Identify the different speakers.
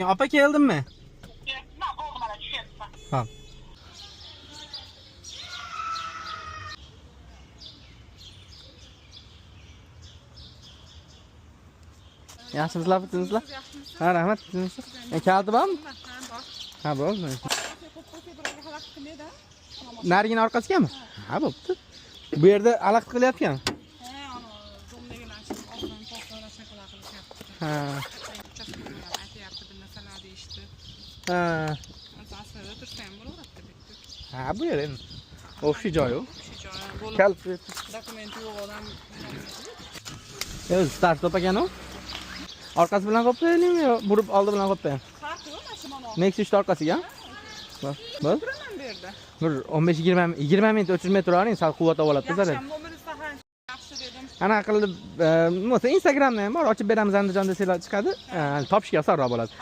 Speaker 1: Opa keldimmi?
Speaker 2: Nima bo'ldi mana tushyapman.
Speaker 1: Ha. Yaxshimisizlar, bitimizlar? Ha, rahmat, bitimizlar. Kaliti bormi? Ha, bo'ldi. Narigini orqasigami? Ha, bo'pti. Bu yerda alaqt qilyapti-ku. Ha. Ha. Ha, bu yer endi. O'sha joy u. Kalit.
Speaker 2: Dokumenti yo'q odam.
Speaker 1: O'zi start top ekan u. Orqasi bilan qo'yaylikmi yo burib oldi bilan qo'yaymi?
Speaker 2: Farqi yo'q mana shu.
Speaker 1: Nexus 3 orqasiga. Bo'l.
Speaker 2: Turaman bu yerda.
Speaker 1: Bir 15-20 minut 30 metr oling, sal quvvat oladi zarar.
Speaker 2: Yaxshi dedim.
Speaker 1: Ana qilib, bo'lsa Instagramda ham bor, ochib beramiz Andijon desalar chiqadi. Topishga osonroq bo'ladi.